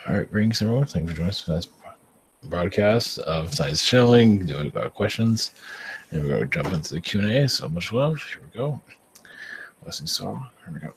All right, greetings everyone. Thank you for joining us for this broadcast of Science Chilling, doing questions, and we're going to jump into the Q&A. So much love. Here we go. Blessing soul. Here we go.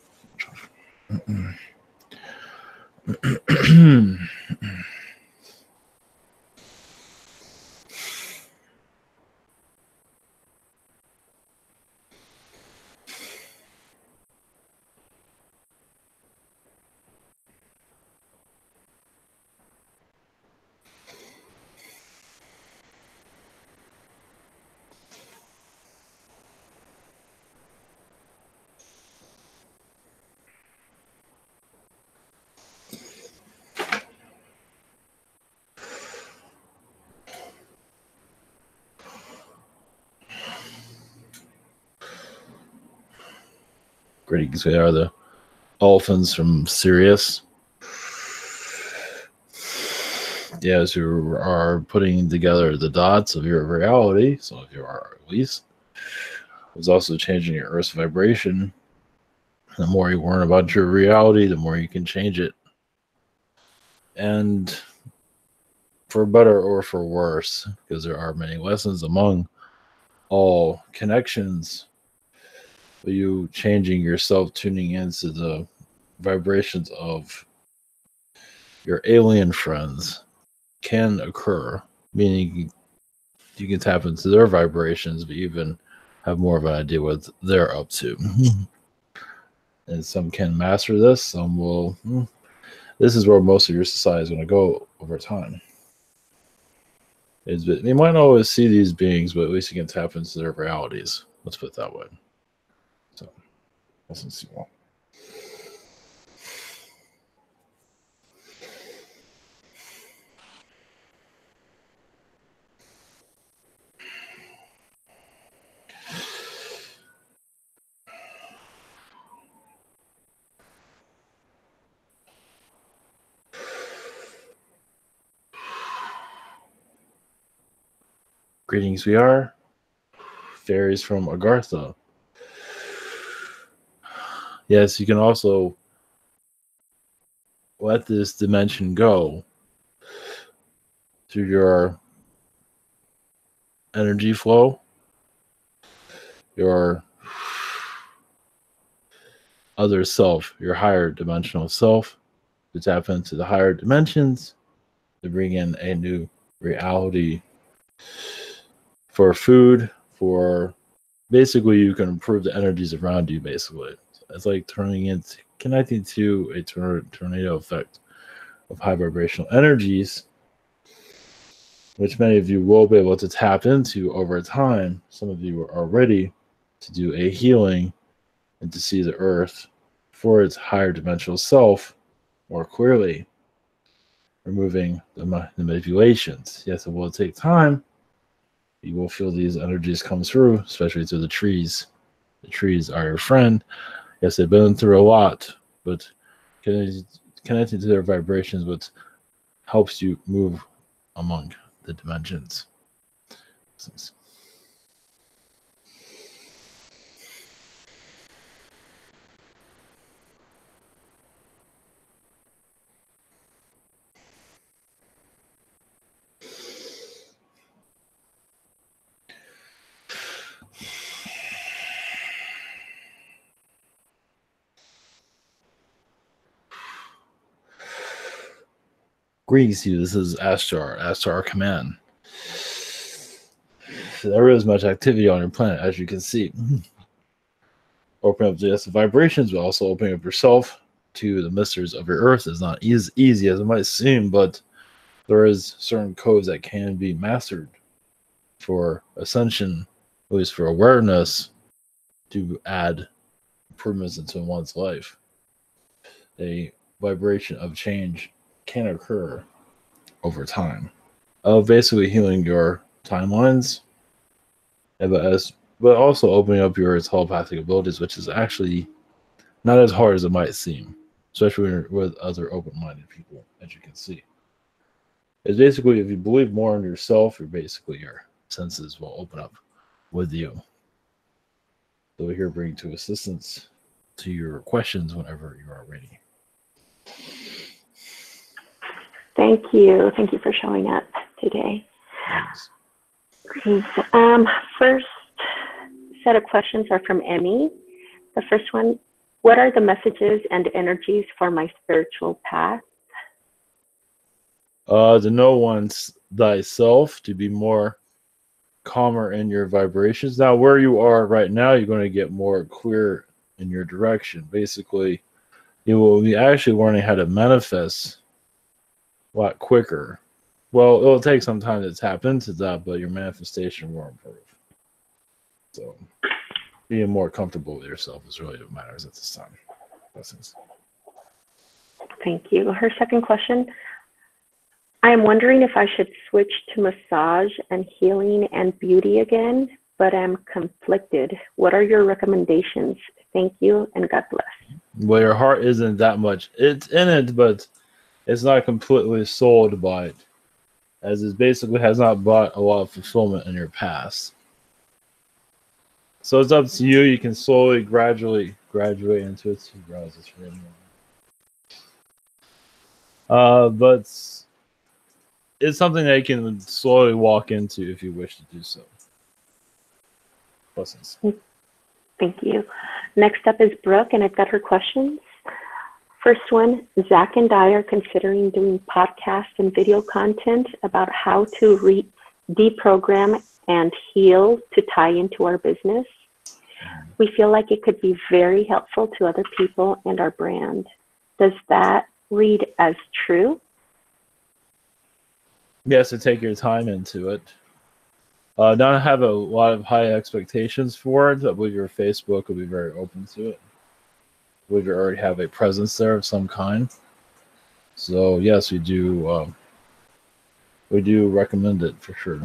Greetings. We are the Dolphins from Sirius. Yes, we are putting together the dots of your reality. So if you are at least, it's also changing your Earth's vibration. The more you learn about your reality, the more you can change it. And for better or for worse, because there are many lessons among all connections, but you changing yourself, tuning into the vibrations of your alien friends can occur, meaning you can tap into their vibrations, but even have more of an idea what they're up to. And some can master this, some will. This is where most of your society is going to go over time. You might not always see these beings, but at least you can tap into their realities. Let's put it that way. So, let's see more. Greetings, we are fairies from Agartha. Yes, you can also let this dimension go through your energy flow, your other self, your higher dimensional self, to tap into the higher dimensions, to bring in a new reality for food, for basically you can improve the energies around you, basically. It's like connecting to a tornado effect of high vibrational energies, which many of you will be able to tap into over time. Some of you are ready to do a healing and to see the earth for its higher dimensional self more clearly, removing the manipulations. Yes, it will take time. You will feel these energies come through, especially through the trees. The trees are your friend. Yes, they've been through a lot, but connecting to their vibrations, what helps you move among the dimensions. Greetings to you. This is Ashtar Command. There is much activity on your planet, as you can see. Open up just the vibrations, but also opening up yourself to the mysteries of your Earth is not as easy as it might seem, but there is certain codes that can be mastered for ascension, at least for awareness, to add improvements into one's life. A vibration of change can occur over time of basically healing your timelines, but also opening up your telepathic abilities, which is actually not as hard as it might seem, especially with other open-minded people, as you can see. It's basically, if you believe more in yourself, your senses will open up with you. So we're here bring to assistance to your questions whenever you are ready. Thank you. Thank you for showing up today. Thanks. First set of questions are from Emmy. The first one, what are the messages and energies for my spiritual path? To know one's thyself, to be more calmer in your vibrations. Now, where you are right now, you're going to get more clear in your direction. Basically, you will be actually learning how to manifest a lot quicker. Well, it'll take some time to tap into that, but your manifestation will improve. So, being more comfortable with yourself is really what matters at this time. Blessings. Thank you. Her second question, I am wondering if I should switch to massage and healing and beauty again, but I'm conflicted. What are your recommendations? Thank you, and God bless. Well, your heart isn't that much. It's in it, but it's not completely sold by it, as it basically has not brought a lot of fulfillment in your past. So it's up to you. You can slowly, gradually graduate into it. But it's something that you can slowly walk into if you wish to do so. Blessings. Thank you. Next up is Brooke, and I've got her questions. First one, Zach and I are considering doing podcast and video content about how to deprogram and heal to tie into our business. We feel like it could be very helpful to other people and our brand. Does that read as true? Yes, to take your time into it. Not have a lot of high expectations for it, but your Facebook will be very open to it. We already have a presence there of some kind. So yes, we do recommend it for sure.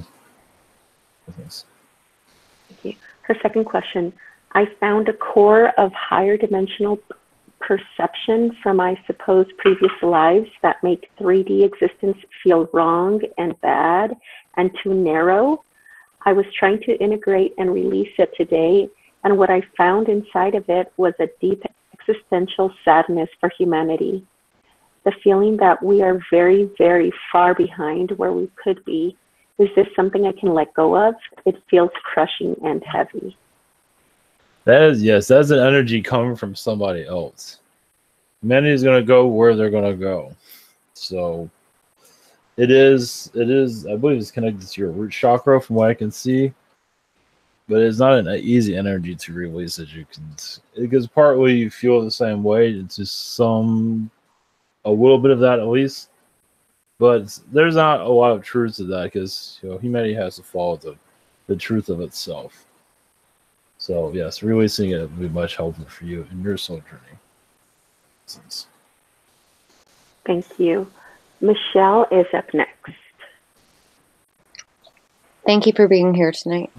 Thanks. Thank you. Her second question, I found a core of higher dimensional perception from I suppose previous lives that make 3D existence feel wrong and bad and too narrow. I was trying to integrate and release it today, and what I found inside of it was a deep existential sadness for humanity. The feeling that we are very, very far behind where we could be. Is this something I can let go of? It feels crushing and heavy. Yes, that's an energy coming from somebody else. Humanity is going to go where they're going to go. So it is, I believe it's connected to your root chakra from what I can see. But it's not an easy energy to release, as you can, because partly you feel the same way. It's just a little bit of that at least. But there's not a lot of truth to that, because humanity has to follow the truth of itself. So yes, releasing it would be much helpful for you in your soul journey. Thank you. Michelle is up next. Thank you for being here tonight.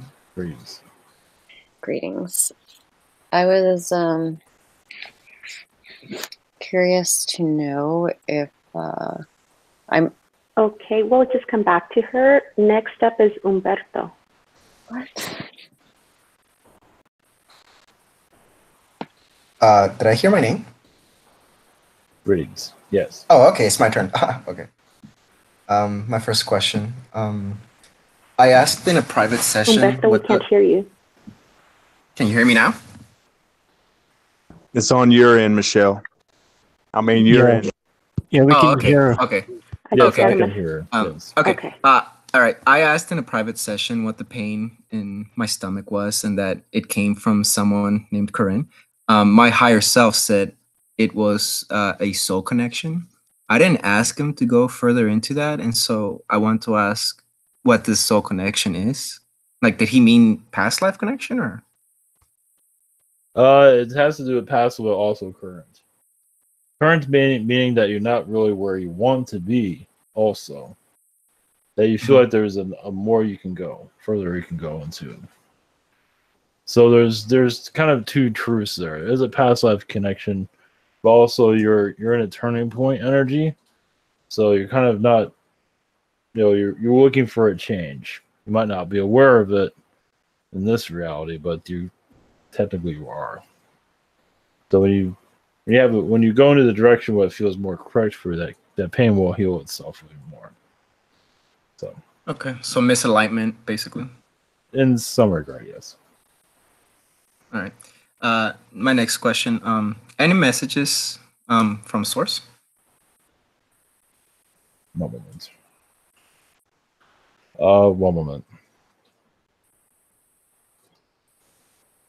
Greetings. I was curious to know if I'm... Okay, we'll just come back to her. Next up is Umberto. What? Did I hear my name? Greetings. Yes. Oh, okay. It's my turn. Okay. My first question. I asked in a private session. Umberto, we can't hear you. Can you hear me now? It's on your end, Michelle. I mean, your end. Yeah, we can hear. Okay. Yes, I can hear. Yes. Okay. All right. I asked in a private session what the pain in my stomach was, and that it came from someone named Corinne. My higher self said it was a soul connection. I didn't ask him to go further into that, and so I want to ask what this soul connection is. Like, did he mean past life connection, or? It has to do with past, but also current. Current meaning that you're not really where you want to be. Also, that you feel like there's a more you can go, further you can go into. So there's kind of two truths there. There's a past life connection, but also you're in a turning point energy. So you're kind of not, you're looking for a change. You might not be aware of it in this reality, but you technically are. So when you go into the direction what feels more correct for that that pain will heal itself even more. So, Okay, so misalignment, basically. in some regard, yes. All right. My next question. Any messages from source? One moment. One moment.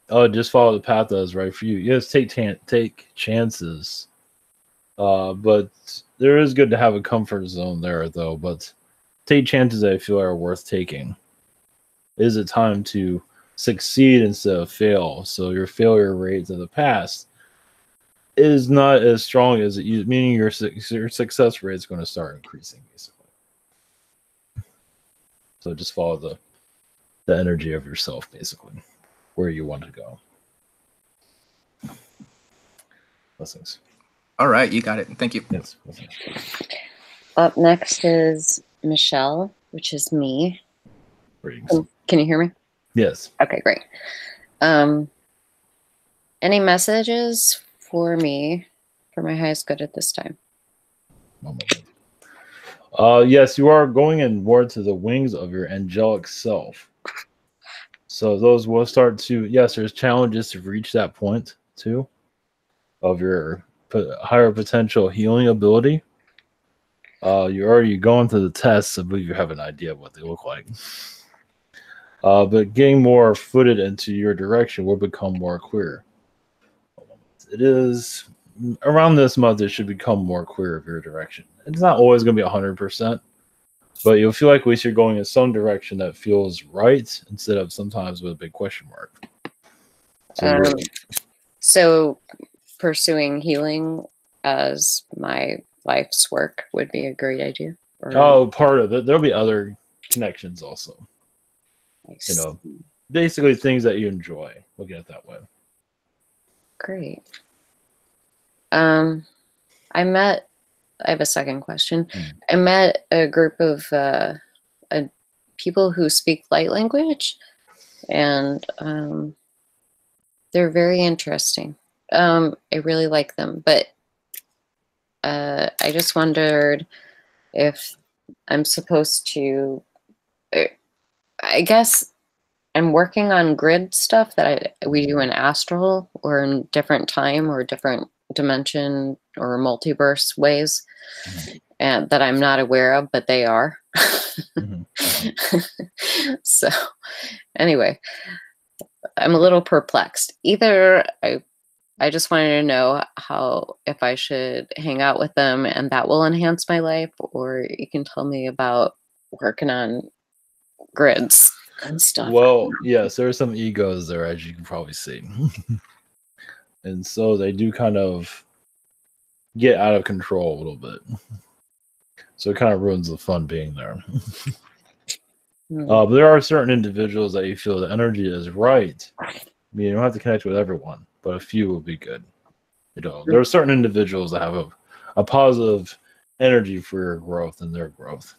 Oh, just follow the path that is right for you. Yes, take chances. But there is good to have a comfort zone there, though. But take chances that I feel are worth taking. Is it time to succeed instead of fail? So your failure rates of the past is not as strong as it used, meaning your success rate is going to start increasing, basically. So just follow the energy of yourself, basically, where you want to go. Blessings. All right, you got it. Thank you. Yes. Blessings. Up next is Michelle, which is me. Greetings. Can you hear me? Yes. Okay, great. Any messages for me for my highest good at this time? One moment. Yes, you are going in more to the wings of your angelic self. So those will start to, yes, there's challenges to reach that point too of your higher potential healing ability. You're already going through the tests. I believe you have an idea of what they look like. But getting more footed into your direction will become more clear. It is around this month, it should become more clear of your direction. It's not always going to be 100%, but you'll feel like at least you're going in some direction that feels right instead of sometimes with a big question mark. So pursuing healing as my life's work would be a great idea. Part of it. There'll be other connections also. You know, basically things that you enjoy. Look at it that way. Great. I have a second question. I met a group of people who speak light language, and they're very interesting. I really like them, but I just wondered if I'm supposed to, I guess I'm working on grid stuff that we do in astral or in different time or different dimension or multiverse ways, and that I'm not aware of, but they are. So anyway, I'm a little perplexed. Either I just wanted to know if I should hang out with them and that will enhance my life, or you can tell me about working on grids and stuff. Well, yes, there are some egos there, as you can probably see. And so they do kind of get out of control a little bit. So it kind of ruins the fun being there. But there are certain individuals that you feel the energy is right. I mean, you don't have to connect with everyone, but a few will be good. You know, there are certain individuals that have a positive energy for your growth and their growth,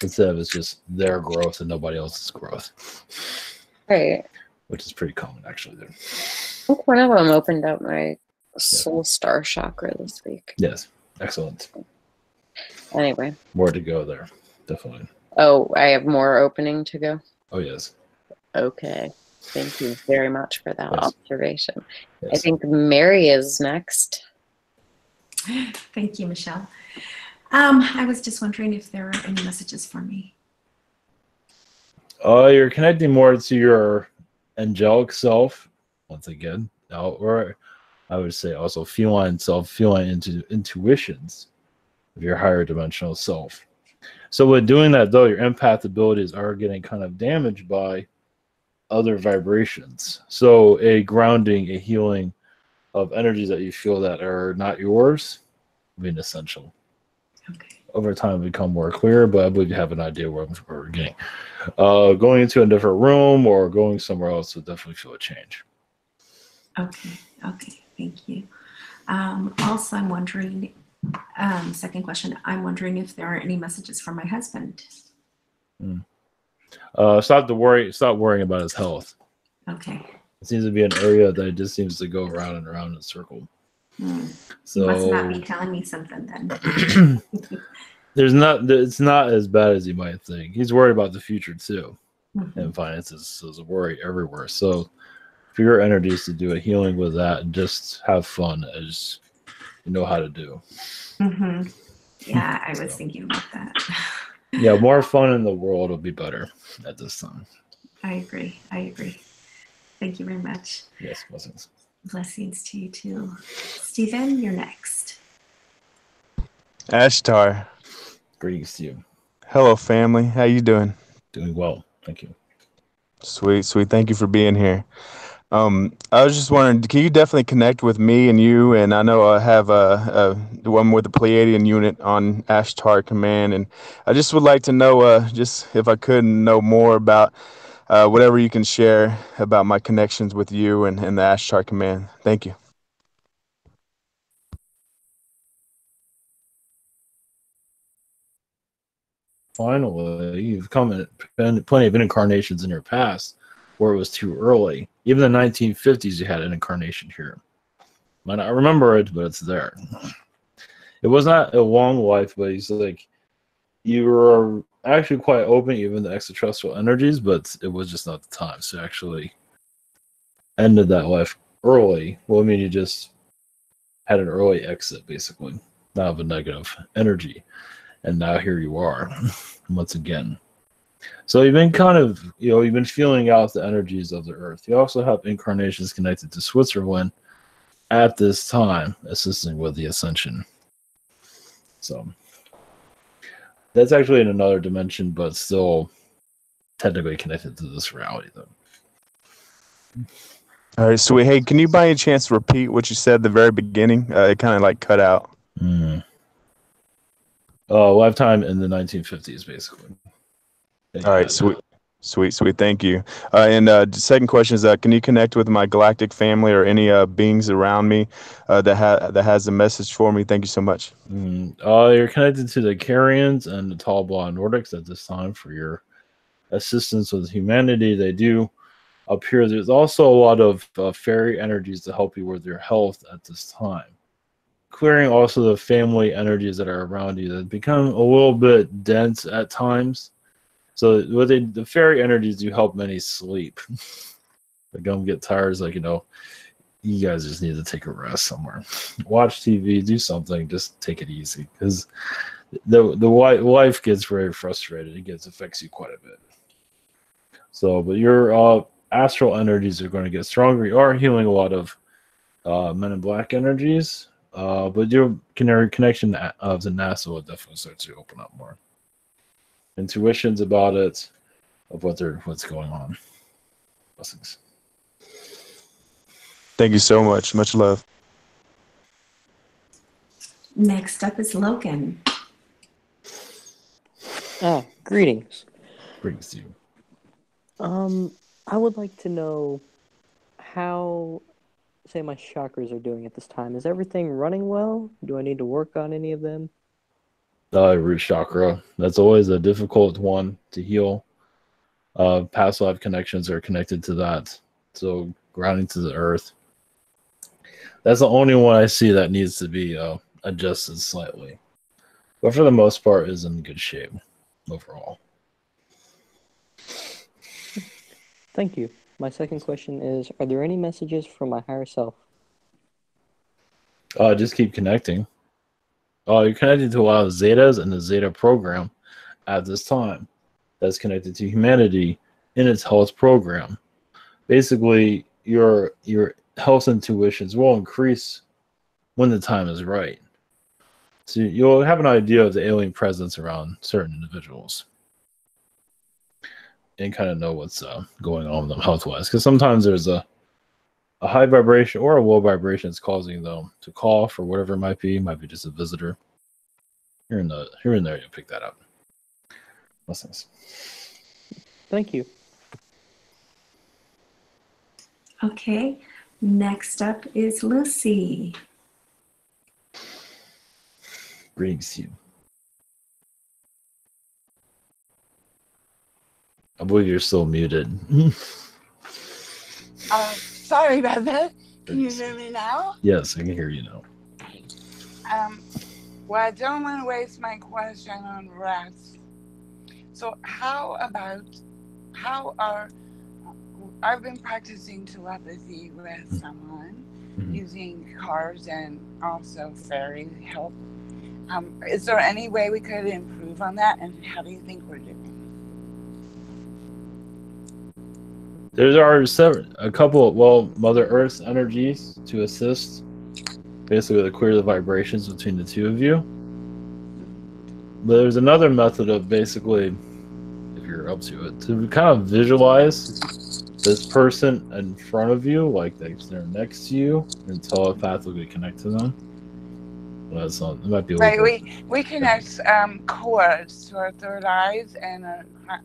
instead of it's just their growth and nobody else's growth. Right. Which is pretty common, actually. There. I think one of them opened up my soul star chakra this week. Yes. Excellent. Anyway. More to go there. Definitely. Oh, I have more opening to go? Oh, yes. Okay. Thank you very much for that observation. Yes. I think Mary is next. Thank you, Michelle. I was just wondering if there are any messages for me. You're connecting more to your angelic self, once again. Or I would say also feline self, feline intuitions of your higher dimensional self. So with doing that, though, your empath abilities are getting kind of damaged by other vibrations. So a grounding, a healing of energies that you feel that are not yours would be essential. Okay. Over time, become more clear, but I believe you have an idea where we're getting. Going into a different room or going somewhere else would definitely feel a change. Okay. Okay. Thank you. Also, I'm wondering, second question, I'm wondering if there are any messages for my husband. Stop worrying about his health. Okay. It seems to be an area that just seems to go around and around in a circle. You must not be So telling me something then. it's not as bad as you might think. He's worried about the future too, Mhm. and finances is a worry everywhere. So for your energies to do a healing with that and just have fun as you know how to do. Mhm. Yeah, I was So, thinking about that. yeah, more fun in the world will be better at this time. I agree. Thank you very much. Yes, blessings. Blessings to you too. Stephen, you're next. Ashtar. Greetings to you. Hello, family. How you doing? Doing well. Thank you. Sweet. Thank you for being here. I was just wondering, can you definitely connect with me and you? And I know I have the one with the Pleiadian unit on Ashtar Command, and I just would like to know, just if I could know more about whatever you can share about my connections with you and the Ashtar Command. Thank you. Finally, you've come in plenty of incarnations in your past where it was too early. Even the 1950s, you had an incarnation here. Might not remember it, but it's there. It was not a long life, but he's like, you were actually quite open, even the extraterrestrial energies, but it was just not the time. So actually ended that life early. Well, I mean, you just had an early exit, basically, not of a negative energy. And now here you are, once again. So you've been kind of, you've been feeling out the energies of the earth. You also have incarnations connected to Switzerland at this time, assisting with the ascension. So that's actually in another dimension, but still technically connected to this reality, though. All right, sweet. Hey, can you by any chance repeat what you said at the very beginning? It kind of like cut out. Lifetime in the 1950s, basically. All right, sweet. Thank you. And the second question is, can you connect with my galactic family or any beings around me that has a message for me? Thank you so much. You're connected to the Carians and the Tall Blonde Nordics at this time for your assistance with humanity. They do appear. There's also a lot of fairy energies to help you with your health at this time. Clearing also the family energies that are around you that become a little bit dense at times. So the fairy energies do help many sleep. They don't get tired. It's like, you guys just need to take a rest somewhere. Watch TV, do something, just take it easy. Because the life gets very frustrated. It affects you quite a bit. So, but your astral energies are going to get stronger. You are healing a lot of Men in Black energies. But your connection of the NASA will definitely start to open up more. Intuitions about it, of what's going on. Blessings. Thank you so much. Much love. Next up is Logan. Greetings. Greetings to you. I would like to know how, say, my chakras are doing at this time. Is everything running well? Do I need to work on any of them? Root chakra. That's always a difficult one to heal. Past life connections are connected to that. So grounding to the earth. That's the only one I see that needs to be adjusted slightly. But for the most part, is in good shape overall. Thank you. My second question is, are there any messages from my higher self? Just keep connecting. You're connected to a lot of Zetas and the Zeta program at this time. That's connected to humanity in its health program. Basically, your health intuitions will increase when the time is right. So you'll have an idea of the alien presence around certain individuals and kind of know what's going on with them health-wise. Because sometimes there's a high vibration or a low vibration that's causing them to call for whatever it might be. It might be just a visitor. Here and there, you'll pick that up. Blessings. Thank you. Okay. Next up is Lucy. Greetings to you. I believe you're still muted. Sorry about that. Can you hear me now? Yes, I can hear you now. Well, I don't want to waste my question on rats. So I've been practicing telepathy with someone using cars and also fairy help. Is there any way we could improve on that, and how do you think we're doing? There are a couple of, Mother Earth's energies to assist, basically to clear the vibrations between the two of you. But there's another method of basically, if you're up to it, to kind of visualize this person in front of you, like they're next to you, and telepathically connect to them. Well, that's not, it might be a little Right, we connect cords to our third eyes and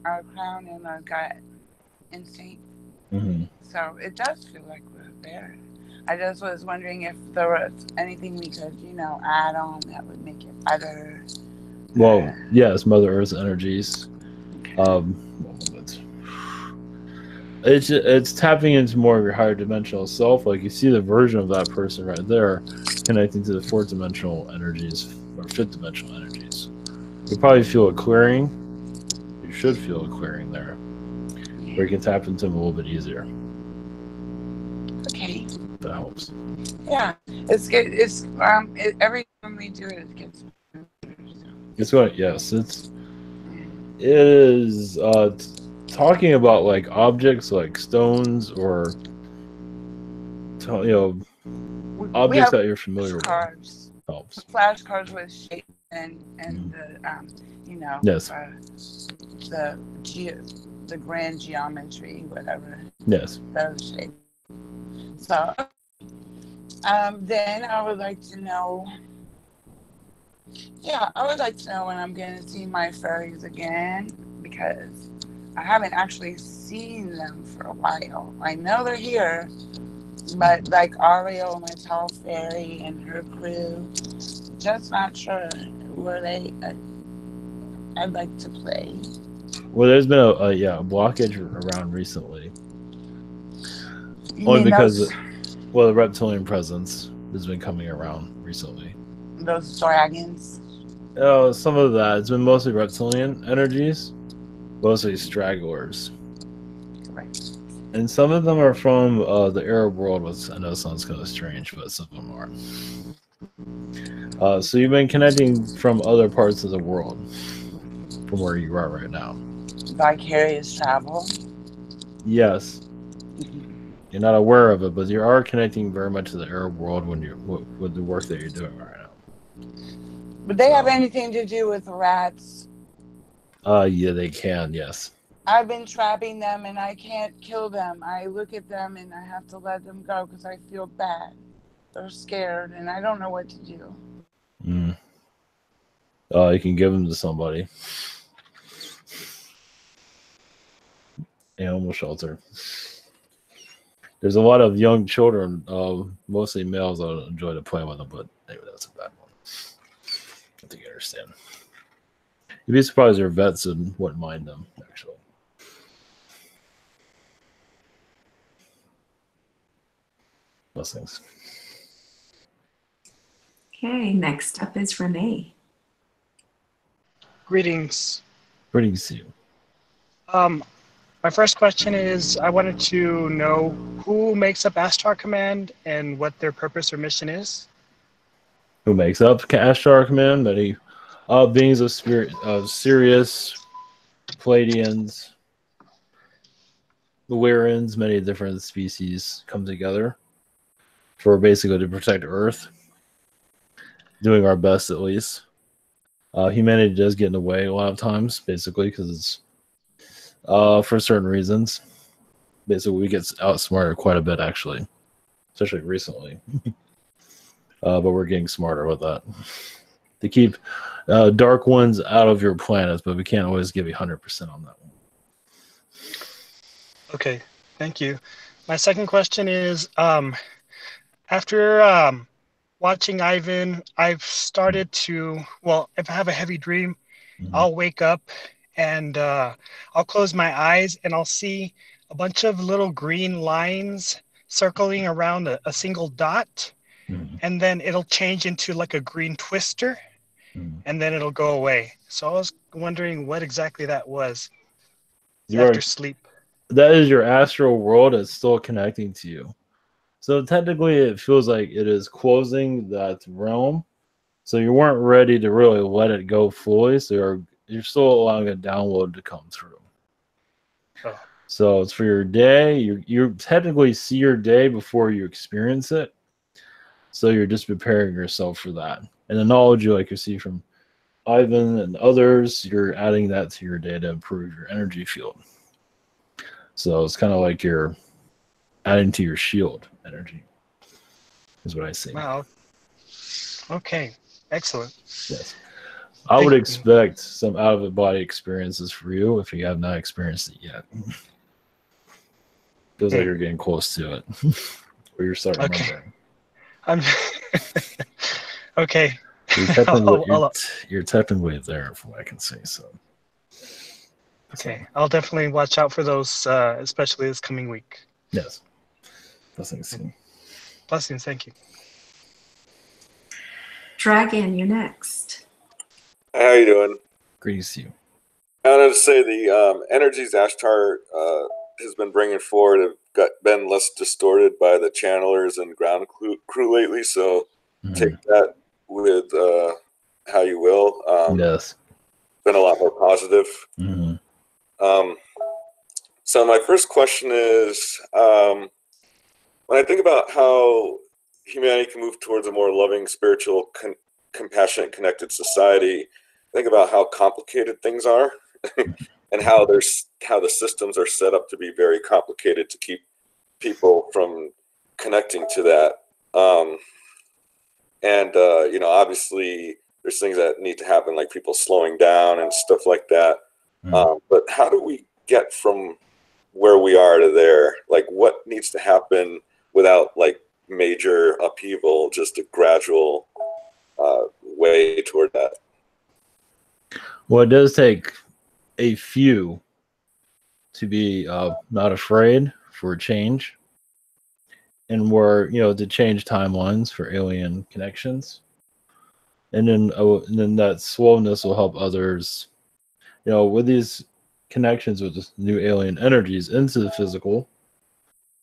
our crown and our gut instinct. Mm-hmm. So it does feel like we're there. I just was wondering if there was anything we could, add on that would make it better. Well, yes, Mother Earth's energies. It's tapping into more of your higher dimensional self. Like you see the version of that person right there, connecting to the fourth dimensional energies or fifth dimensional energies. You probably feel a clearing. You should feel a clearing there, where you can tap into them a little bit easier. Okay. That helps. Yeah, it's good. It's every time we do it, it gets better. It's what? Yes, it is. Talking about like objects like stones or objects that you're familiar with helps. Flashcards with shape and the Yes. The grand geometry, whatever. Yes. Those shapes. So then I would like to know. Yeah, I would like to know when I'm going to see my fairies again, because I haven't actually seen them for a while. I know they're here, but like Ariel, my tall fairy, and her crew, just not sure where they. I'd like to play. Well, there's been a blockage around recently. Only because the reptilian presence has been coming around recently. Those dragons. Oh, some of that. It's been mostly reptilian energies, mostly stragglers. Right. And some of them are from the Arab world, which I know sounds kind of strange, but some of them are. So you've been connecting from other parts of the world, from where you are right now. Vicarious travel. Yes. You're not aware of it, but you are connecting very much to the Arab world when with the work that you're doing right now. Would they have anything to do with rats? Yeah, they can. Yes. I've been trapping them and I can't kill them. I look at them and I have to let them go because I feel bad. They're scared and I don't know what to do. You can give them to somebody. Animal shelter. There's a lot of young children, mostly males, that enjoy to play with them, but maybe that's a bad one. I think I understand. You'd be surprised their vets wouldn't mind them, actually. Blessings. Okay, next up is Renee. Greetings. Greetings to you. My first question is, I wanted to know who makes up Ashtar Command and what their purpose or mission is. Who makes up Ashtar Command? Many beings of spirit, of Sirius, Palladians, the Lyrans, many different species come together for basically to protect Earth. Doing our best, at least. Humanity does get in the way a lot of times, basically, because it's for certain reasons. Basically, we get outsmarted quite a bit, actually, especially recently. But we're getting smarter with that. To keep dark ones out of your planets, but we can't always give you 100% on that one. Okay, thank you. My second question is, after watching Ivan, I've started to, if I have a heavy dream, I'll wake up and I'll close my eyes and I'll see a bunch of little green lines circling around a single dot, Mhm. and then it'll change into like a green twister, Mhm. and then it'll go away. So I was wondering what exactly that was You are, after sleep. that is your astral world that's still connecting to you. So technically, it feels like it is closing that realm. So you weren't ready to really let it go fully. So you're still allowing a download to come through. Oh. So it's for your day. You technically see your day before you experience it. So you're just preparing yourself for that. And the knowledge you see from Ivan and others, you're adding that to your day to improve your energy field. So it's kind of like you're adding to your shield energy, is what I see. Wow. Okay. Excellent. Yes. I would expect some out-of-the-body experiences for you if you have not experienced it yet. Feels like you're getting close to it. Or you're starting remembering. I'm okay. You're technically there from what I can see. So okay. I'll definitely watch out for those, especially this coming week. Yes. Blessings. Blessings, thank you. Dragon, you're next. How you doing? Greetings to you. I wanted to say the energies Ashtar has been bringing forward have been less distorted by the channelers and ground crew lately, so take that with how you will. Yes. Been a lot more positive. So my first question is, when I think about how humanity can move towards a more loving, spiritual, compassionate, connected society, think about how complicated things are and how the systems are set up to be very complicated to keep people from connecting to that. Obviously there's things that need to happen, like people slowing down and stuff like that. But how do we get from where we are to there? Like, what needs to happen without like major upheaval, just a gradual way toward that? Well, it does take a few to be not afraid for change, and to change timelines for alien connections, and then that slowness will help others. With these connections with this new alien energies into the physical,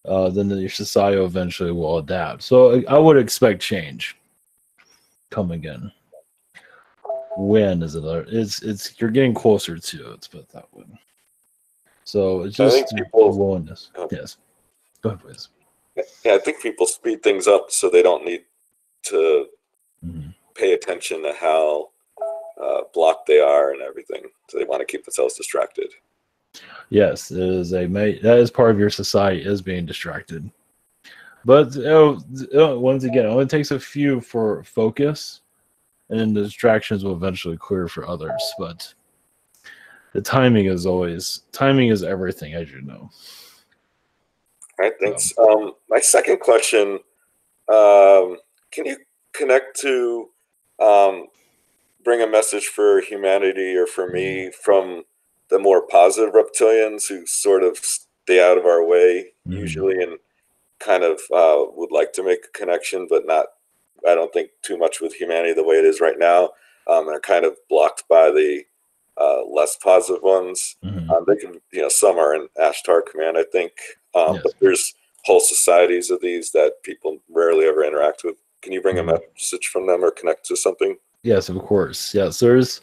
then your society eventually will adapt. So I would expect change come again. When is it? It's you're getting closer to it, but that way. So it's just willingness. Yes. Go ahead, please. Yeah, I think people speed things up so they don't need to pay attention to how blocked they are and everything. So they want to keep themselves distracted. Yes, it is that is part of your society is being distracted. But once again, it only takes a few for focus, and then the distractions will eventually clear for others. But the timing is everything, as you know. All right, thanks. My second question, can you connect to bring a message for humanity or for me from the more positive reptilians who sort of stay out of our way usually and kind of would like to make a connection, but not, I don't think, too much with humanity the way it is right now. And are kind of blocked by the less positive ones. They can, some are in Ashtar Command, I think. But there's whole societies of these that people rarely ever interact with. Can you bring a message from them or connect to something? Yes, of course. Yes, there's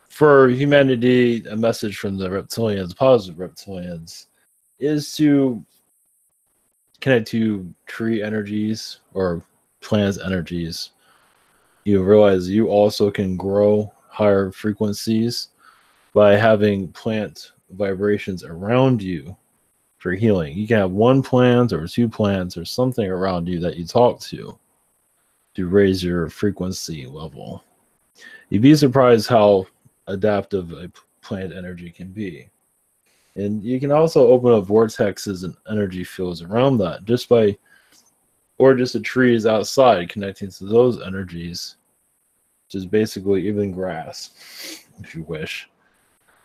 for humanity a message from the reptilians, positive reptilians, is to connect to tree energies or plants energies. You realize you also can grow higher frequencies by having plant vibrations around you for healing. You can have one plant or two plants or something around you that you talk to raise your frequency level. You'd be surprised how adaptive a plant energy can be. And you can also open up vortexes and energy fields around that just the trees outside connecting to those energies, which is basically even grass, if you wish.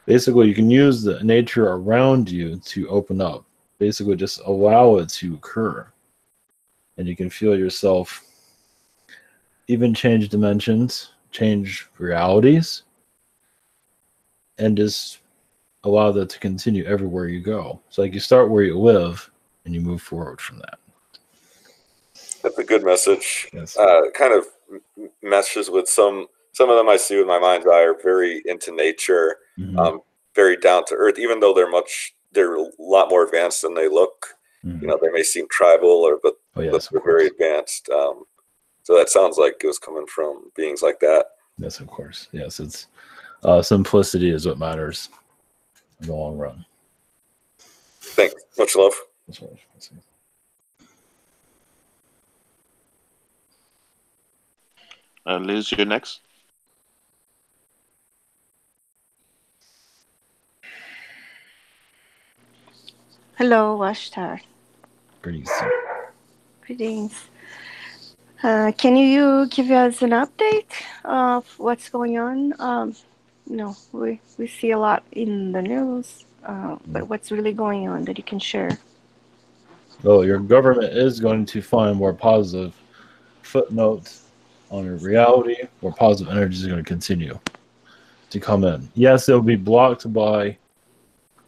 Basically, you can use the nature around you to open up basically just allow it to occur. And you can feel yourself even change dimensions, change realities, and just allow that to continue everywhere you go. It's like you start where you live and you move forward from that. That's a good message. Yes. Kind of meshes with some of them I see with my mind's eye are very into nature, very down to earth, even though they're a lot more advanced than they look. You know, they may seem tribal but they're very advanced. So that sounds like it was coming from beings like that. Yes, of course. Yes, it's simplicity is what matters in the long run. Thanks. Much love. Liz, you're next. Hello, Ashtar. Greetings. Greetings. Can you give us an update of what's going on? You know, we see a lot in the news, but what's really going on that you can share? Well, your government is going to find more positive footnotes on your reality, where positive energy is going to continue to come in. Yes, they'll be blocked by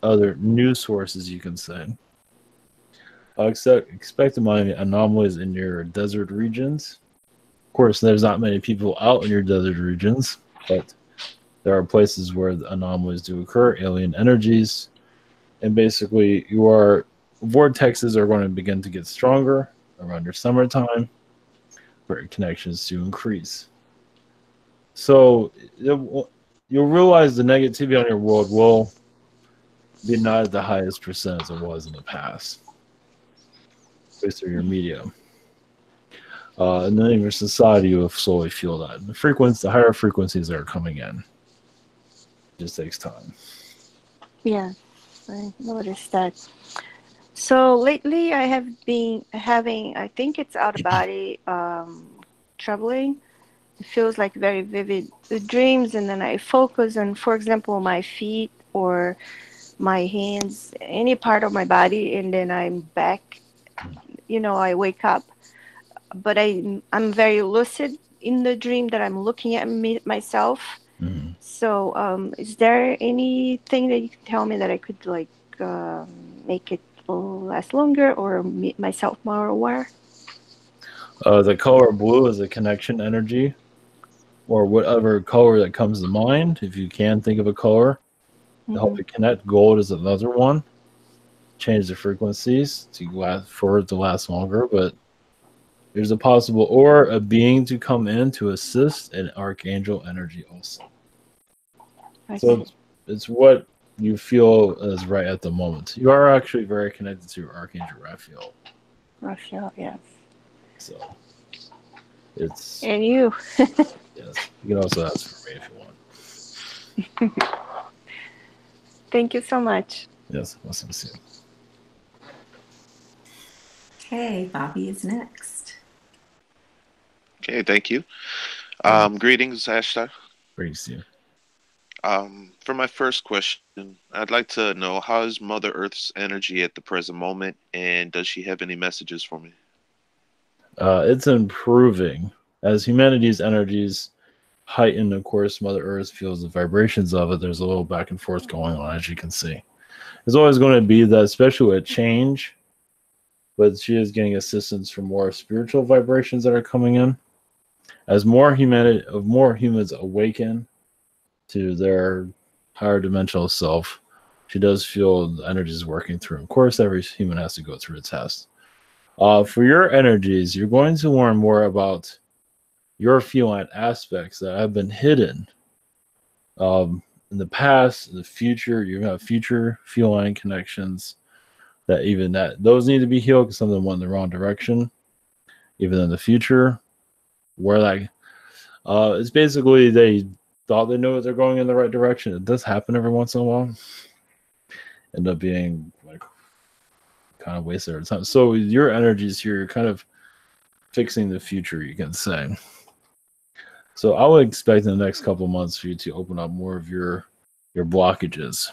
other news sources, you can say. Expect to find anomalies in your desert regions. Of course, there's not many people out in your desert regions, but there are places where the anomalies do occur, alien energies, and basically your vortexes are going to begin to get stronger around your summertime for connections to increase. So you'll realize the negativity on your world will be not at the highest percent as it was in the past, based on your media. And then in your society, you will slowly feel that. The higher frequencies that are coming in. It just takes time. Yeah, I noticed that. So lately I have been having, I think it's out of body troubling. It feels like very vivid dreams, and then I focus on, for example, my feet or my hands, any part of my body, and then I'm back. You know, I wake up, but I'm very lucid in the dream that I'm looking at myself. So is there anything that you can tell me that I could like make it last longer or make myself more aware? The color blue is a connection energy, or whatever color that comes to mind. If you can think of a color to help you connect, gold is another one. Change the frequencies for it to last longer, but there's a possible or a being to come in to assist an archangel energy also. So it's what you feel is right at the moment. You are actually very connected to your archangel Raphael. Raphael, yes. So it's and you. Yes, you can also ask for me if you want. Thank you so much. Yes, awesome to see you. Okay, Bobby is next. Okay, thank you. Greetings, Ashtar. Greetings to you. For my first question, I'd like to know, how is Mother Earth's energy at the present moment, and does she have any messages for me? It's improving. As humanity's energies heighten, of course, Mother Earth feels the vibrations of it. There's a little back and forth going on, as you can see. There's always going to be that, especially with change, but she is getting assistance from more spiritual vibrations that are coming in. As more humans awaken to their higher dimensional self, she does feel the energy is working through. Of course, every human has to go through a test. For your energies, you're going to learn more about your feline aspects that have been hidden in the past, in the future. You have future feline connections those need to be healed because some of them went in the wrong direction. Even in the future, where it's basically they thought they knew they're going in the right direction. It does happen every once in a while. End up being like kind of wasted our time. So your energies here, you're kind of fixing the future, you can say. So I would expect in the next couple of months for you to open up more of your blockages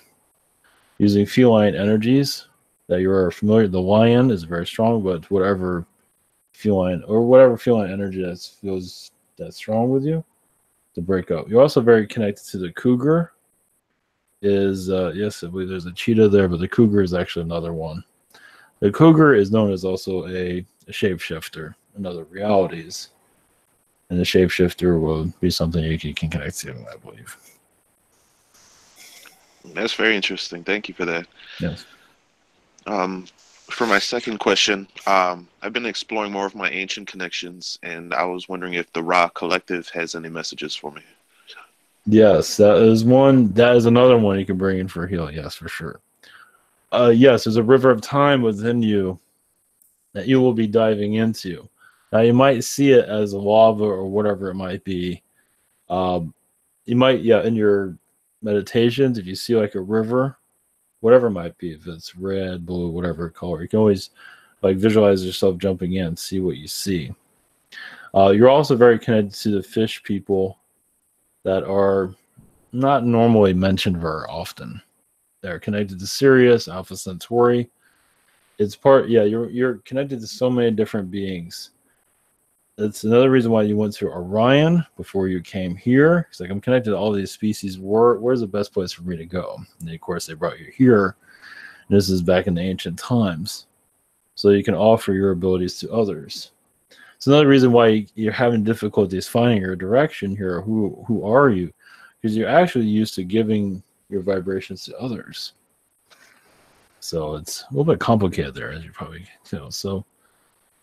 using feline energies. that you're familiar. The lion is very strong, but whatever feline energy that feels that strong with you to break up. You're also very connected to the cougar. Yes, I believe there's a cheetah there, but the cougar is actually another one. The cougar is known as also a shapeshifter in other realities. And the shapeshifter will be something you can connect to, I believe. That's very interesting. Thank you for that. Yes. For my second question, I've been exploring more of my ancient connections, and I was wondering if the Ra Collective has any messages for me. Yes, that is one. That is another one you can bring in for healing. Yes, for sure. Yes, there's a river of time within you that you will be diving into. Now, you might see it as lava or whatever it might be. You might, in your meditations, if you see like a river, whatever it might be, if it's red, blue, whatever color, you can always like visualize yourself jumping in, see what you see. You're also very connected to the fish people that are not normally mentioned very often. They're connected to Sirius, Alpha Centauri. It's you're connected to so many different beings. That's another reason why you went to Orion before you came here. It's like, I'm connected to all these species. Where's the best place for me to go? And of course, they brought you here. And this is back in the ancient times. So you can offer your abilities to others. It's another reason why you're having difficulties finding your direction here. Who are you? Because you're actually used to giving your vibrations to others. So it's a little bit complicated there, as you probably know. So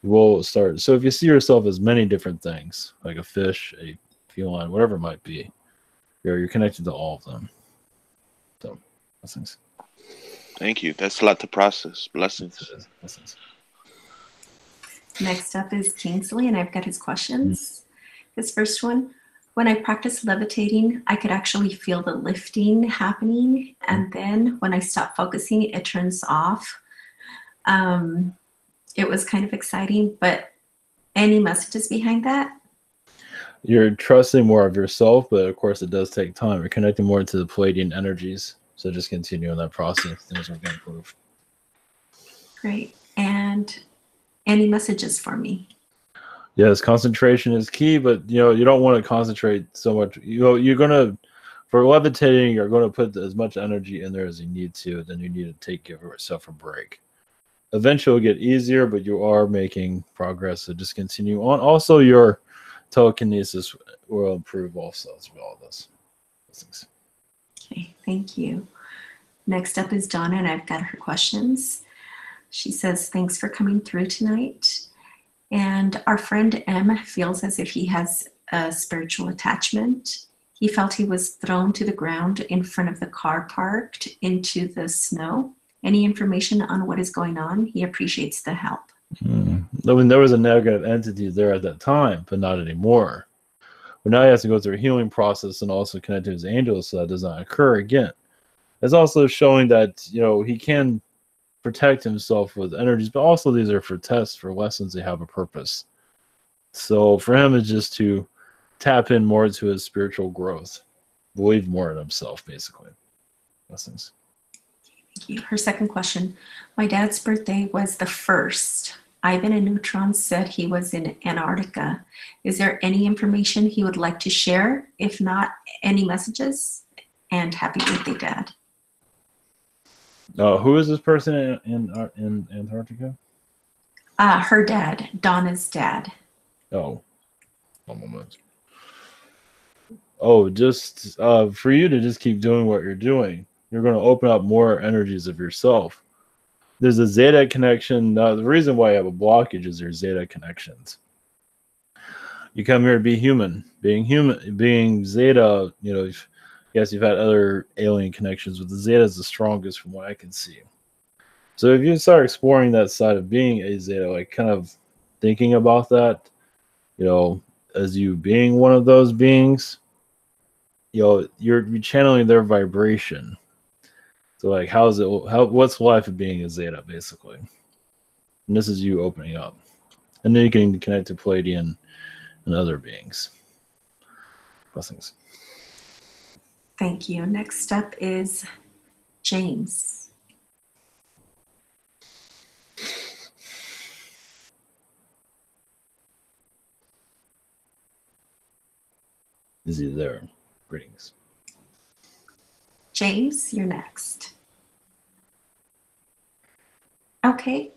we'll start. So if you see yourself as many different things, like a fish, a feline, whatever it might be, you're connected to all of them. So blessings. Thank you. That's a lot to process. Blessings. Blessings. Next up is Kingsley, and I've got his questions. This first one, when I practiced levitating, I could actually feel the lifting happening. And then when I stop focusing, it turns off. It was kind of exciting, but any messages behind that? You're trusting more of yourself, but of course it does take time. You're connecting more to the Palladian energies. So just continue in that process. Things will get improved. Great. And any messages for me? Yes, concentration is key, but you don't want to concentrate so much. You're gonna, for levitating, you're going to put as much energy in there as you need to. Then you need to give yourself a break. Eventually, it'll get easier, but you are making progress. So just continue on. Also, your telekinesis will improve also as well. Thanks. Okay, thank you. Next up is Donna, and I've got her questions. She says, thanks for coming through tonight. And our friend M feels as if he has a spiritual attachment. He felt he was thrown to the ground in front of the car parked into the snow. Any information on what is going on? He appreciates the help. I mean, there was a negative entity there at that time, but not anymore. But now he has to go through a healing process and also connect to his angels so that does not occur again. It's also showing that, he can protect himself with energies, but also these are for tests, for lessons. They have a purpose. So for him, it's just to tap in more to his spiritual growth, believe more in himself, basically. Blessings. Thank you. Her second question. My dad's birthday was the 1st. Ivan and Neutron said he was in Antarctica. Is there any information he would like to share? If not, any messages? And happy birthday, Dad. Who is this person in Antarctica? Her dad, Donna's dad. Oh, one moment. Oh, just for you to just keep doing what you're doing. You're going to open up more energies of yourself. There's a Zeta connection. The reason why you have a blockage is there's Zeta connections. You come here to be human. Being Zeta, yes, you've had other alien connections, but the Zeta is the strongest from what I can see. So if you start exploring that side of being a Zeta, like kind of thinking about that, as you being one of those beings, you're channeling their vibration. So like, what's life of being a Zeta, basically? And this is you opening up. And then you can connect to Palladian and other beings. Blessings. Thank you. Next up is James. Is he there? Greetings. James, you're next. Okay,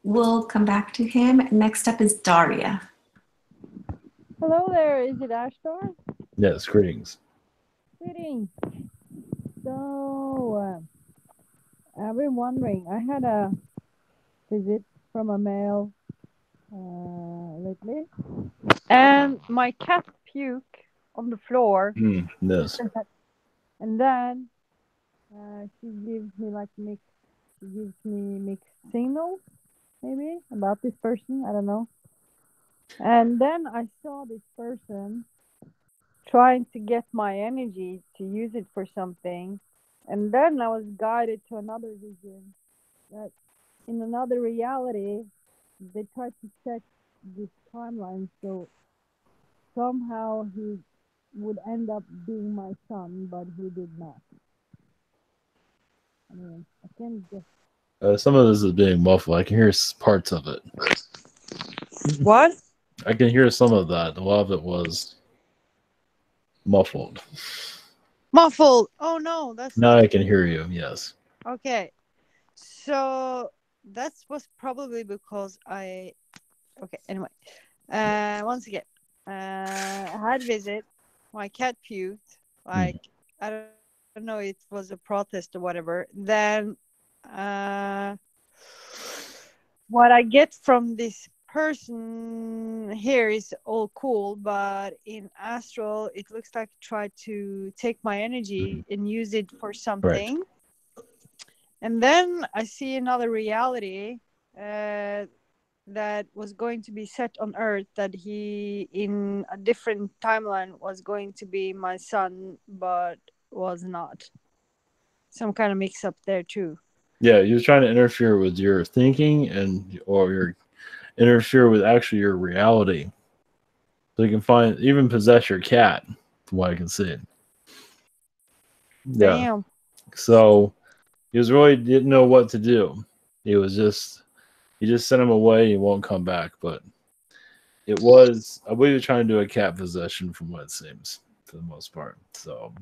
we'll come back to him. Next up is Daria. Hello there, is it Ashtar? Yes, greetings. Greetings. So, I've been wondering, I had a visit from a male lately, and my cat puked on the floor. Yes. And then she gives me mixed signals, maybe, about this person. I don't know. And then I saw this person trying to get my energy to use it for something. And then I was guided to another vision that in another reality, they tried to check this timeline. So somehow he would end up being my son, but he did not. I mean, I can't just... Some of this is being muffled. I can hear parts of it. What? I can hear some of that. A lot of it was muffled. Muffled. Oh no, that's Now I can hear you. Yes. okay. So that was probably because I. Okay. Anyway, once again, I had visit. My cat puked. Like I don't know. It was a protest or whatever. Then, what I get from this person here is all cool, but in astral it looks like tried to take my energy and use it for something. Right. And then I see another reality that was going to be set on Earth, that he in a different timeline was going to be my son but was not. Some kind of mix up there too. Yeah, he was trying to interfere with your thinking or your interfere with actually your reality. So you can even possess your cat, from what I can see. Yeah. Damn. So he didn't know what to do. He just sent him away. He won't come back. But I believe he was trying to do a cat possession, from what it seems, for the most part. So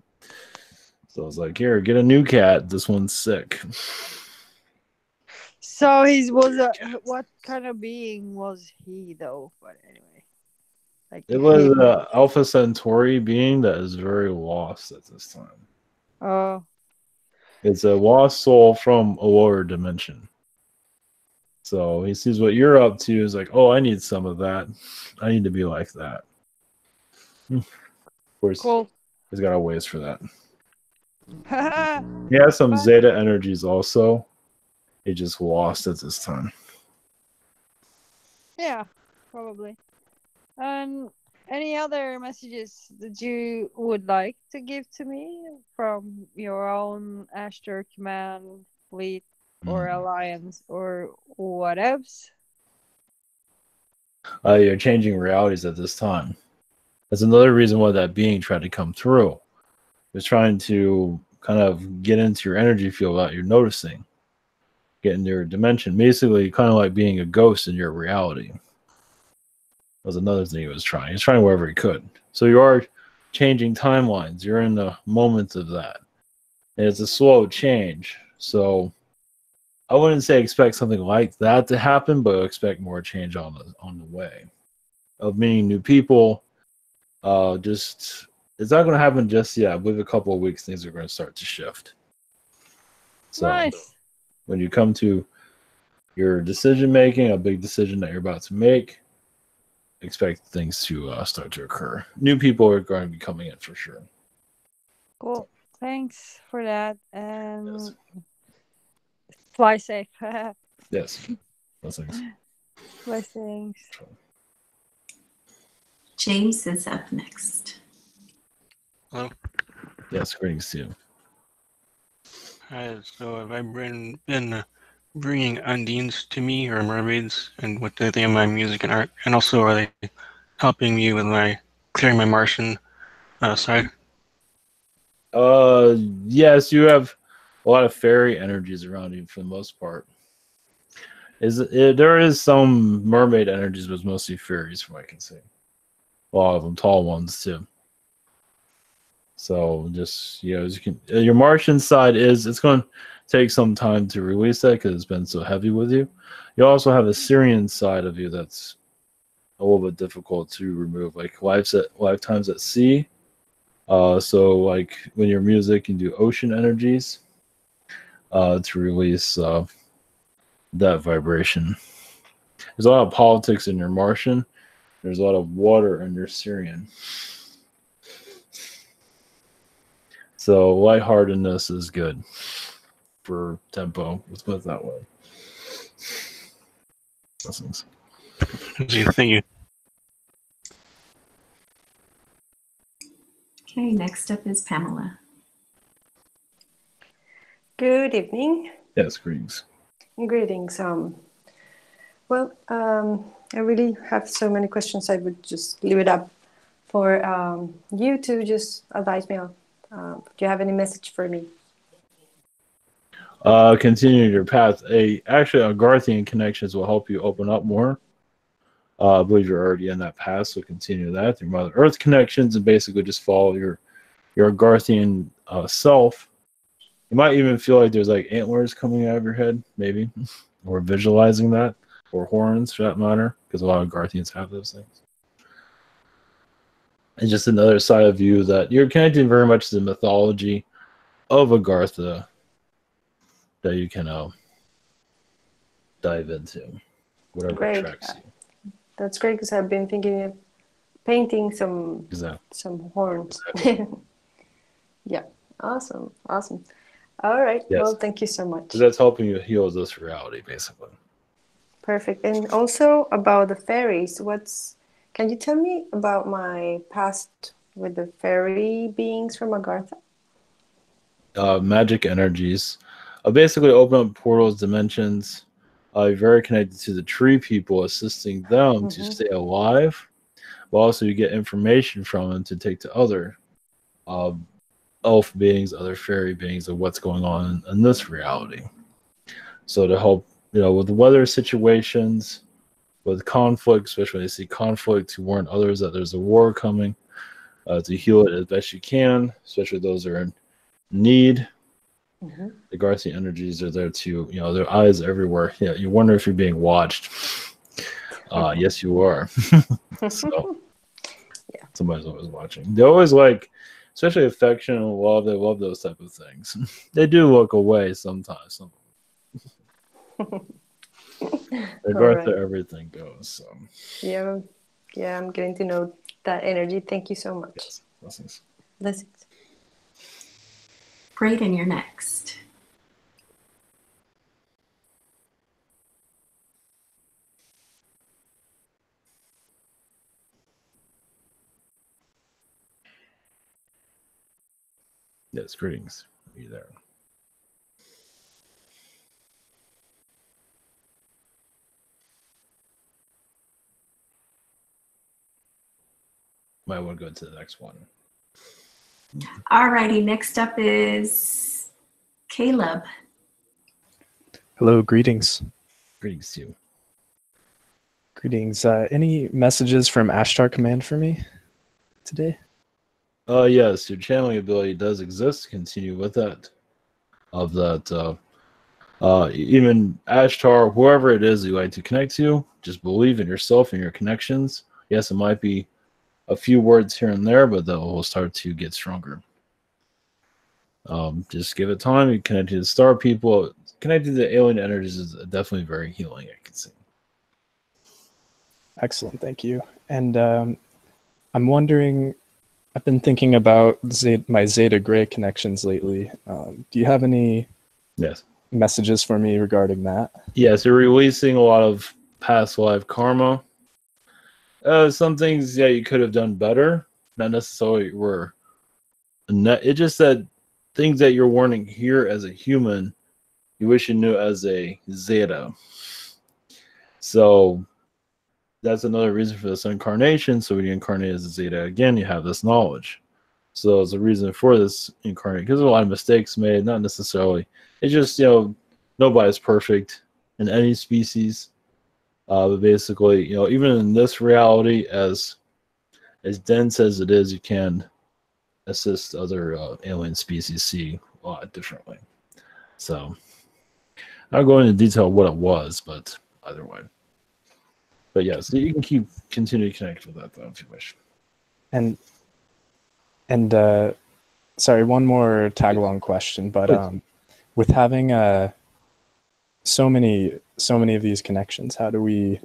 I was like, here, get a new cat. This one's sick. So what kind of being was he though? But anyway, it was an Alpha Centauri being that is very lost at this time. Oh. It's a lost soul from a lower dimension. So he sees what you're up to. Is like, oh, I need some of that. I need to be like that. Of course, cool. He's got a ways for that. He has some Zeta energies also. He just lost at this time. Yeah, probably. And any other messages that you would like to give to me from your own Ashtar command, fleet, or alliance, or what else? You're changing realities at this time. That's another reason why that being tried to come through. It was trying to kind of get into your energy field without you noticing. Get in your dimension. Basically, kind of like being a ghost in your reality. Was another thing he was trying. He was trying wherever he could. So you are changing timelines. You're in the moment of that. And it's a slow change. So I wouldn't say expect something like that to happen, but expect more change on the way. Of meeting new people. It's not going to happen just yet. I believe a couple of weeks things are going to start to shift. So nice. When you come to your decision making, a big decision that you're about to make, expect things to start to occur. New people are going to be coming in for sure. Cool. Thanks for that. And yes. Fly safe. Yes. Blessings. Blessings. James is up next. Hello. Yes, greetings to you. So have I been bringing undines to me, or mermaids, and what do they in my music and art? And also, are they helping me with clearing my Martian side? Yes, you have a lot of fairy energies around you for the most part. There is some mermaid energies, but it's mostly fairies from what I can see. A lot of them tall ones too. So just, as you can, your Martian side it's going to take some time to release that because it's been so heavy with you. You also have a Syrian side of you that's a little bit difficult to remove, like lifetimes at sea. So like when your music, you do ocean energies to release that vibration. There's a lot of politics in your Martian. There's a lot of water in your Syrian. So lightheartedness is good for tempo. Let's put it that way. Blessings. Thank you. Okay, next up is Pamela. Good evening. Yes, greetings. Greetings. I really have so many questions. I would just leave it up for you to just advise me on. Do you have any message for me? Continue your path. Actually, Garthian connections will help you open up more. I believe you're already in that path, so continue that. Your Mother Earth connections, and basically just follow your Garthian self. You might even feel like there's like antlers coming out of your head, maybe, or visualizing that, or horns for that matter, because a lot of Garthians have those things. And just another side of you that you're connected very much to the mythology of Agartha that you can dive into, whatever attracts you. That's great because I've been thinking of painting some horns. Yeah, awesome. All right. Yes. Well, thank you so much. So that's helping you heal this reality, basically. Perfect. And also about the fairies, can you tell me about my past with the fairy beings from Agartha? Magic energies. Basically open up portals, dimensions. You're very connected to the tree people, assisting them to stay alive. But also you get information from them to take to other elf beings, other fairy beings of what's going on in this reality. So to help, with the weather situations, with conflict, especially when they see conflict, to warn others that there's a war coming, to heal it as best you can, especially those that are in need. The Garthian energies are there too. Their eyes are everywhere. Yeah, you wonder if you're being watched. Yes, you are. So somebody's always watching. They always especially affection and love. They love those type of things. They do look away sometimes. Agartha, everything goes. So. Yeah, I'm getting to know that energy. Thank you so much. Yes. Blessings. Blessings. Bradden, you're next. Yes, greetings. Are you there? Might want to go to the next one. All righty, next up is Caleb. Hello, greetings. Greetings to you. Greetings. Any messages from Ashtar Command for me today? Yes, your channeling ability does exist. Continue with that. Of that, even Ashtar, whoever it is you like to connect to, just believe in yourself and your connections. Yes, it might be a few words here and there, but that will start to get stronger. Just give it time. You connect to the star people. Connecting to the alien energies is definitely very healing, I can see. Excellent, thank you. And I'm wondering, I've been thinking about my Zeta Gray connections lately. Do you have any messages for me regarding that? Yes, you're releasing a lot of past life karma. Some things, you could have done better. Not necessarily were. It just said things that you're warning here as a human, you wish you knew as a Zeta. So that's another reason for this incarnation. So when you incarnate as a Zeta again, you have this knowledge. So there's a reason for this incarnate, because there's a lot of mistakes made, not necessarily. It's just, nobody's perfect in any species. But basically, even in this reality, as dense as it is, you can assist other alien species see a lot differently. So I'll go into detail what it was, but either way. But yeah, so you can continue to connect with that though if you wish. And sorry, one more tag along question, but with having so many of these connections, how do we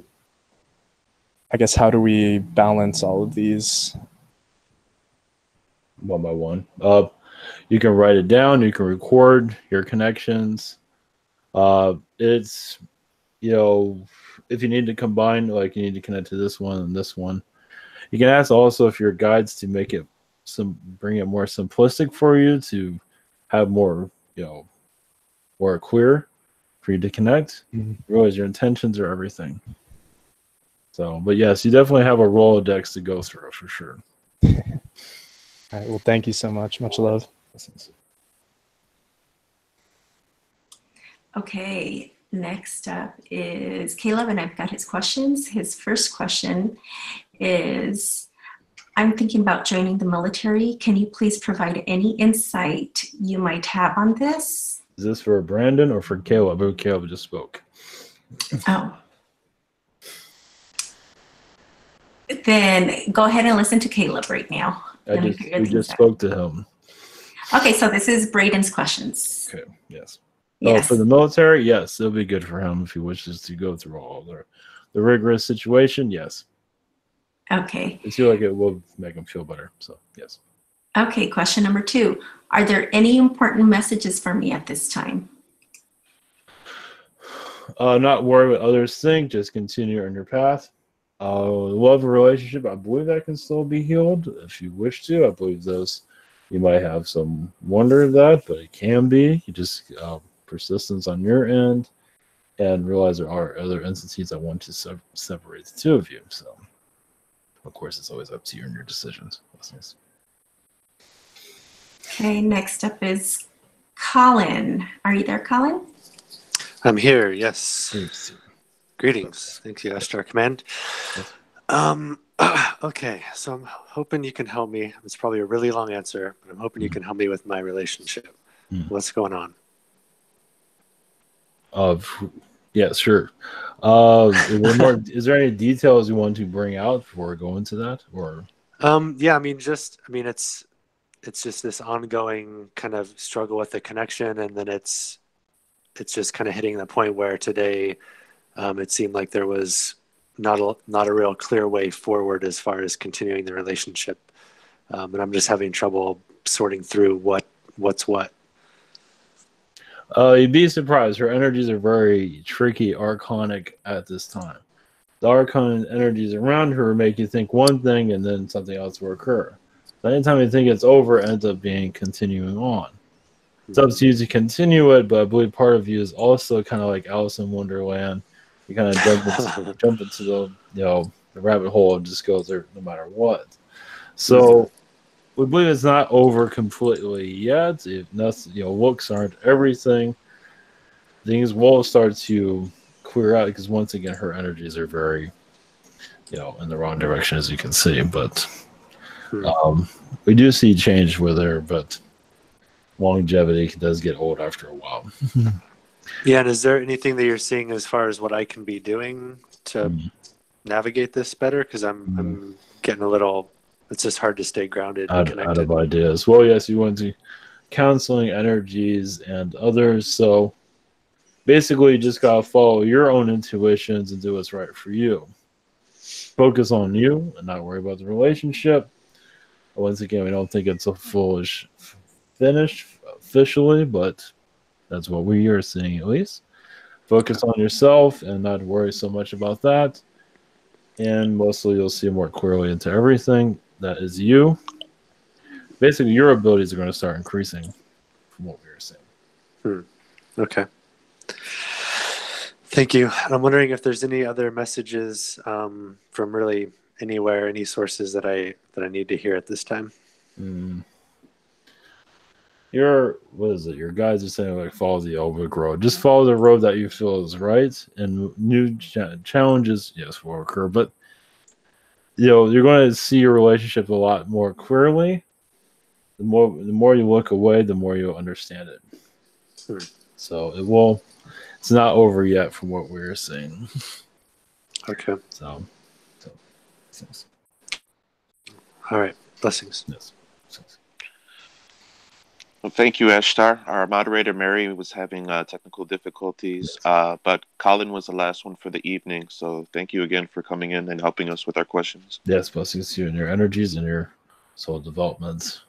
balance all of these one by one? You can write it down, you can record your connections. It's, you know, if you need to combine, like you need to connect to this one and this one, you can ask also if your guides to make it bring it more simplistic for you, to have more, you know, more clear for you to connect. Realize your intentions are everything. So, but yes, you definitely have a Rolodex to go through for sure. All right. Well, thank you so much. Much love. Okay, next up is Caleb, and I've got his questions. His first question is, I'm thinking about joining the military. Can you please provide any insight you might have on this? Is this for Brandon or for Caleb? Who Caleb just spoke. Oh. Then go ahead and listen to Caleb right now. We just spoke to him. Okay, so this is Braden's questions. Okay, yes. Yes. Oh, for the military, yes, it'll be good for him if he wishes to go through all the rigorous situation. Yes. Okay. I feel like it will make him feel better. So yes. Okay, question number 2. Are there any important messages for me at this time? Not worry what others think. Just continue on your path. Love a relationship, I believe that can still be healed if you wish to. I believe you might have some wonder of that, but it can be. You just persistence on your end and realize there are other entities that want to separate the two of you. So, of course, it's always up to you and your decisions. Listeners. Okay, next up is Colin. Are you there, Colin? I'm here, yes. Greetings. Thank you, Ashtar Command. Okay, so I'm hoping you can help me. It's probably a really long answer, but I'm hoping you can help me with my relationship. What's going on? Yeah, sure. Is there any details you want to bring out before we go into that, or? Yeah, it's just this ongoing kind of struggle with the connection, and then it's just kind of hitting the point where today it seemed like there was not a real clear way forward as far as continuing the relationship, and I'm just having trouble sorting through what's what. You'd be surprised. Her energies are very tricky, archonic at this time. The archon energies around her make you think one thing and then something else will occur. So anytime you think it's over, it ends up being continuing on. It's up to you to continue it, but I believe part of you is also kind of like Alice in Wonderland. You kind of jump into the rabbit hole and just go there no matter what. So we believe it's not over completely yet. If nothing, looks aren't everything. Things will start to clear out because once again, her energies are very, in the wrong direction, as you can see. But we do see change with her, but longevity does get old after a while. Yeah, and is there anything that you're seeing as far as what I can be doing to navigate this better? Because I'm getting a little. It's just hard to stay grounded and connected. Out of ideas. Well, yes, you went to counseling, energies, and others. So basically, you just gotta follow your own intuitions and do what's right for you. Focus on you and not worry about the relationship. Once again, we don't think it's a foolish finish officially, but that's what we are seeing at least. Focus on yourself and not worry so much about that. And mostly you'll see more clearly into everything that is you. Basically, your abilities are going to start increasing from what we were saying. Okay. Thank you. I'm wondering if there's any other messages from really anywhere, any sources that I need to hear at this time. Your guys are saying like follow the Elvic road. Just follow the road that you feel is right, and new challenges, yes, will occur. But you're going to see your relationship a lot more clearly. the more you look away, the more you'll understand it. So it will. It's not over yet from what we were saying. Okay. So. All right. Blessings. Yes. Well, thank you, Ashtar. Our moderator, Mary, was having technical difficulties, but Colin was the last one for the evening. So thank you again for coming in and helping us with our questions. Yes, blessings to you and your energies and your soul developments.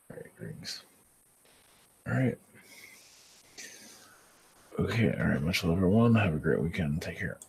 All right, greetings. All right. Okay, all right. Much love, everyone. Have a great weekend. Take care.